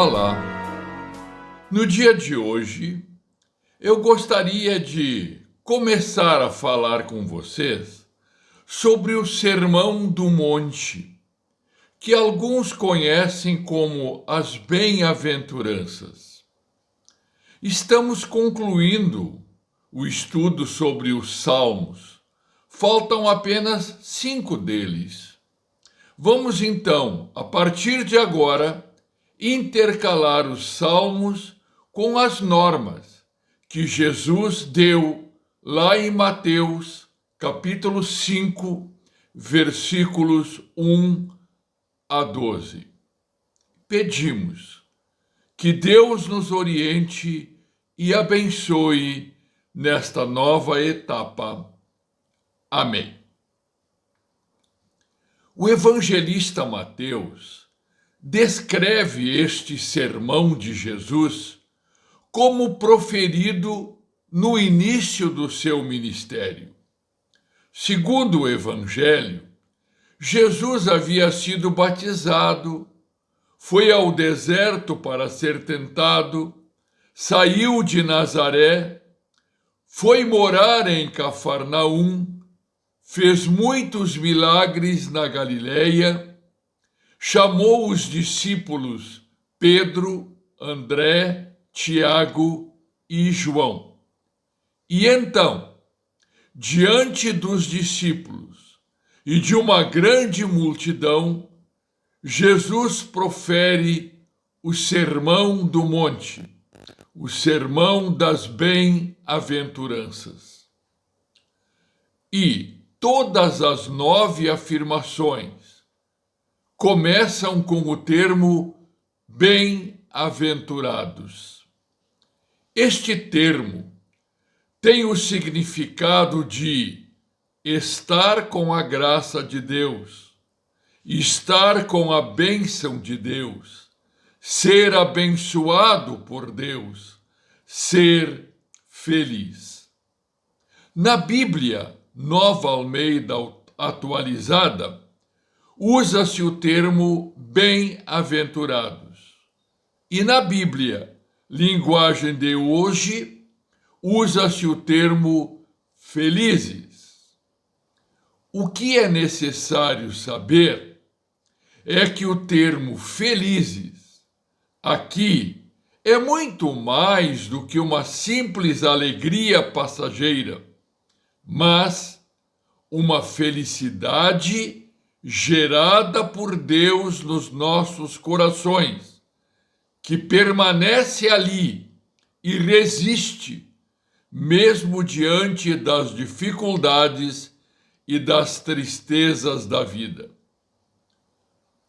Olá! No dia de hoje, eu gostaria de começar a falar com vocês sobre o Sermão do Monte, que alguns conhecem como as Bem-aventuranças. Estamos concluindo o estudo sobre os Salmos. Faltam apenas 5 deles. Vamos então, a partir de agora, intercalar os salmos com as normas que Jesus deu lá em Mateus, capítulo 5, versículos 1 a 12. Pedimos que Deus nos oriente e abençoe nesta nova etapa. Amém. O evangelista Mateus descreve este sermão de Jesus como proferido no início do seu ministério. Segundo o Evangelho, Jesus havia sido batizado, foi ao deserto para ser tentado, saiu de Nazaré, foi morar em Cafarnaum, fez muitos milagres na Galileia, chamou os discípulos Pedro, André, Tiago e João. E então, diante dos discípulos e de uma grande multidão, Jesus profere o Sermão do Monte, o Sermão das Bem-aventuranças. E todas as 9 afirmações começam com o termo bem-aventurados. Este termo tem o significado de estar com a graça de Deus, estar com a bênção de Deus, ser abençoado por Deus, ser feliz. Na Bíblia Nova Almeida Atualizada, usa-se o termo bem-aventurados. E na Bíblia, linguagem de hoje, usa-se o termo felizes. O que é necessário saber é que o termo felizes aqui é muito mais do que uma simples alegria passageira, mas uma felicidade gerada por Deus nos nossos corações, que permanece ali e resiste, mesmo diante das dificuldades e das tristezas da vida.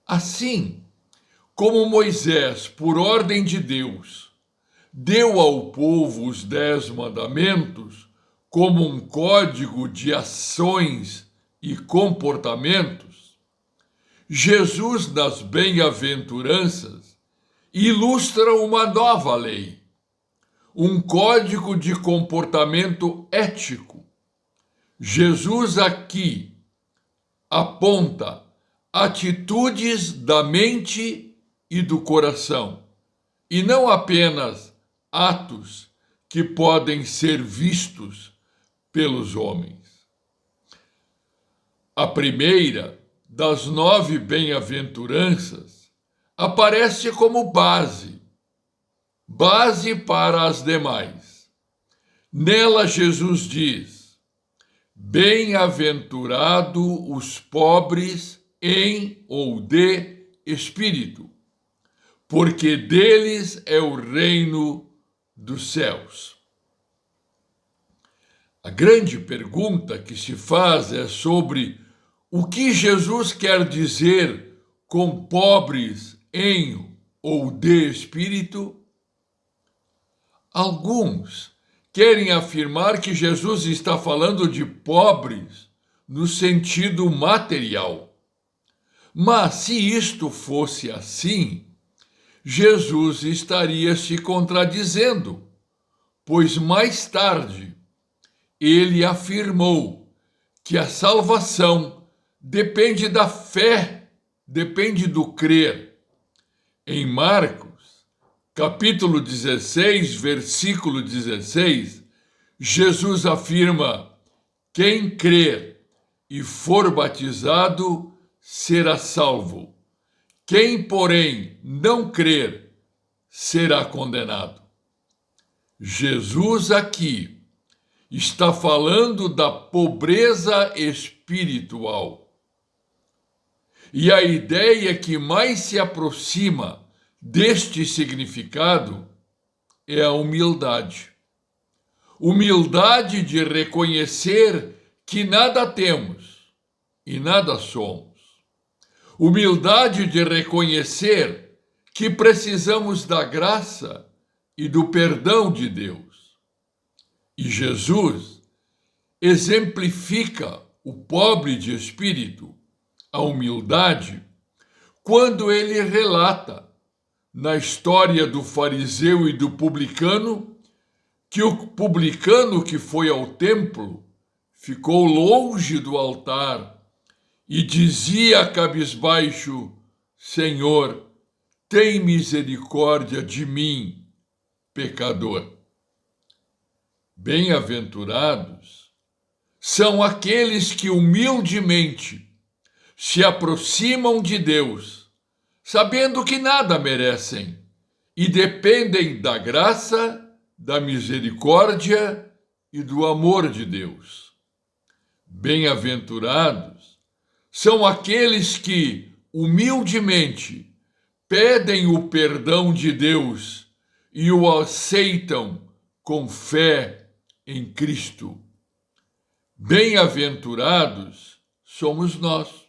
Assim, como Moisés, por ordem de Deus, deu ao povo os 10 mandamentos como um código de ações e comportamentos, Jesus das bem-aventuranças ilustra uma nova lei, um código de comportamento ético. Jesus aqui aponta atitudes da mente e do coração, e não apenas atos que podem ser vistos pelos homens. A primeira das 9 bem-aventuranças aparece como base para as demais. Nela Jesus diz: bem-aventurado os pobres em ou de espírito, porque deles é o reino dos céus. A grande pergunta que se faz é sobre o que Jesus quer dizer com pobres em ou de espírito. Alguns querem afirmar que Jesus está falando de pobres no sentido material. Mas se isto fosse assim, Jesus estaria se contradizendo, pois mais tarde ele afirmou que a salvação depende da fé, depende do crer. Em Marcos, capítulo 16, versículo 16, Jesus afirma: quem crer e for batizado será salvo. Quem, porém, não crer será condenado. Jesus aqui está falando da pobreza espiritual. E a ideia que mais se aproxima deste significado é a humildade. Humildade de reconhecer que nada temos e nada somos. Humildade de reconhecer que precisamos da graça e do perdão de Deus. E Jesus exemplifica o pobre de espírito, a humildade, quando ele relata na história do fariseu e do publicano que o publicano que foi ao templo ficou longe do altar e dizia cabisbaixo: Senhor, tem misericórdia de mim, pecador. Bem-aventurados são aqueles que humildemente se aproximam de Deus, sabendo que nada merecem e dependem da graça, da misericórdia e do amor de Deus. Bem-aventurados são aqueles que humildemente pedem o perdão de Deus e o aceitam com fé em Cristo. Bem-aventurados somos nós.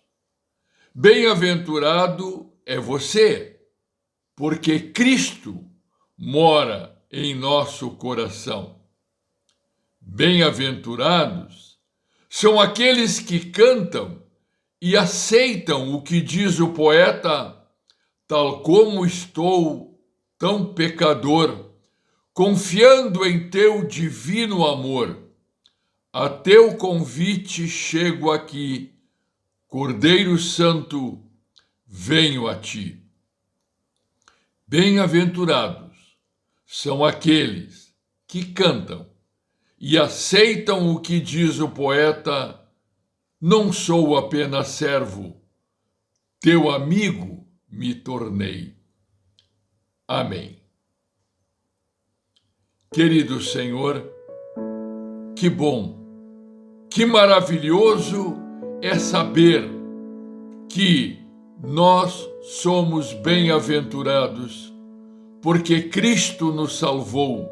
Bem-aventurado é você, porque Cristo mora em nosso coração. Bem-aventurados são aqueles que cantam e aceitam o que diz o poeta: tal como estou, tão pecador, confiando em teu divino amor. A teu convite chego aqui, Cordeiro Santo, venho a ti. Bem-aventurados são aqueles que cantam e aceitam o que diz o poeta: não sou apenas servo, teu amigo me tornei. Amém. Querido Senhor, que bom, que maravilhoso é saber que nós somos bem-aventurados, porque Cristo nos salvou,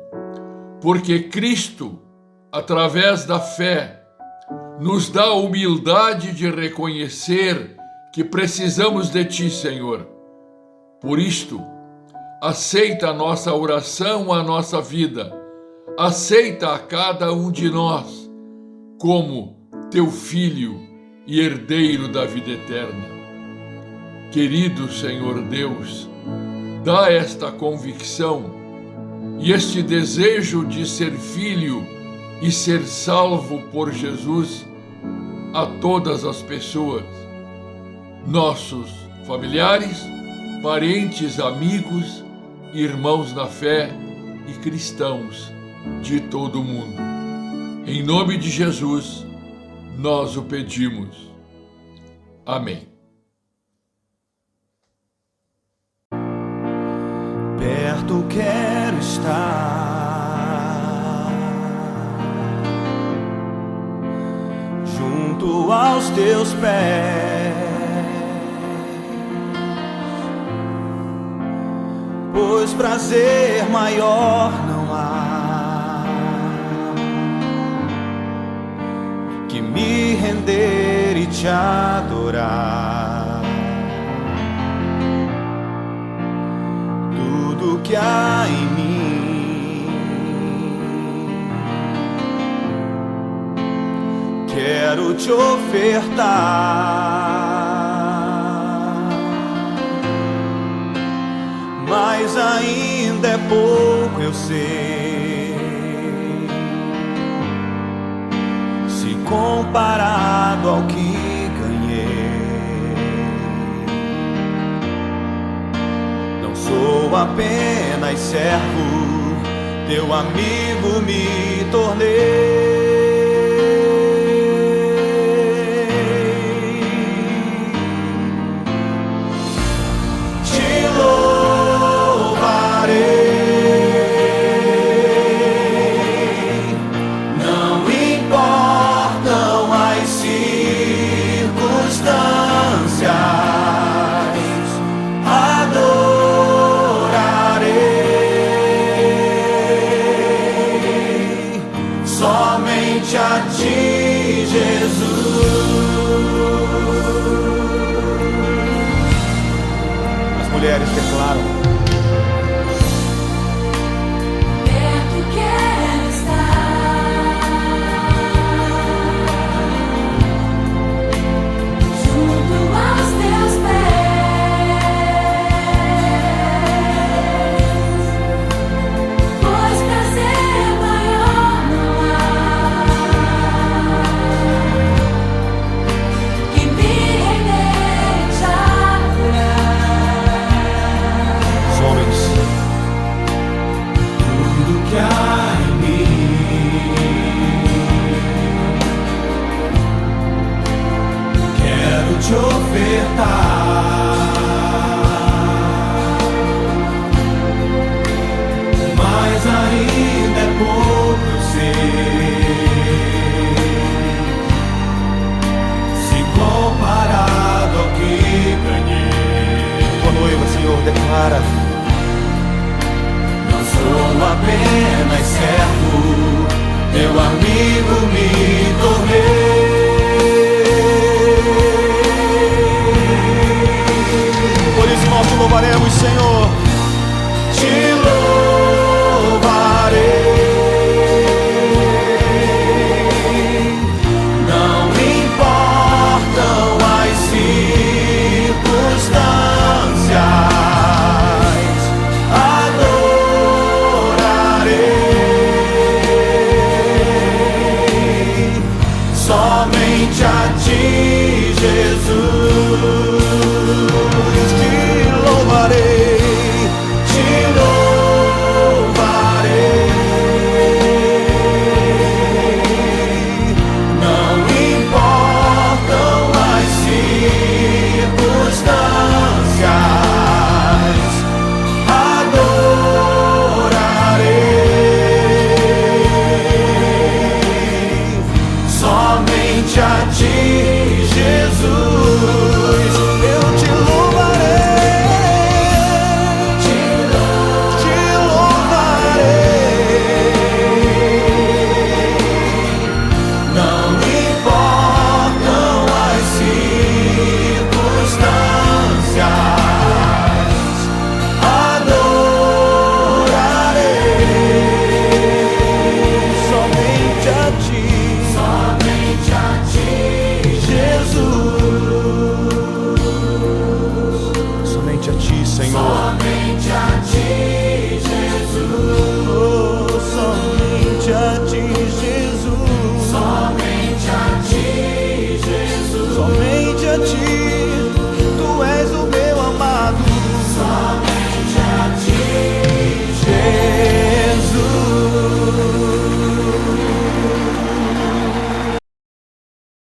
porque Cristo, através da fé, nos dá a humildade de reconhecer que precisamos de Ti, Senhor. Por isto, aceita a nossa oração, a nossa vida, aceita a cada um de nós como Teu Filho e herdeiro da vida eterna. Querido Senhor Deus, dá esta convicção e este desejo de ser filho e ser salvo por Jesus a todas as pessoas, nossos familiares, parentes, amigos, irmãos na fé e cristãos de todo o mundo. Em nome de Jesus, nós o pedimos. Amém. Perto quero estar, junto aos teus pés, pois prazer maior não há que me render e te adorar. Tudo que há em mim quero te ofertar, mas ainda é pouco, eu sei, se comparado ao que ganhei. Não sou sou apenas servo, teu amigo me tornei. Te louvarei, não importam as circunstâncias. Somente a ti, Jesus. As mulheres declaram: perto quero estar, junto aos teus pés, pois prazer maior não há que me render e te adorar. os homens, tudo que há em mim, quero te ofertar, mas ainda é pouco, eu sei, se comparado ao que ganhei. Tua noiva, Senhor, declara: não sou apenas servo, teu amigo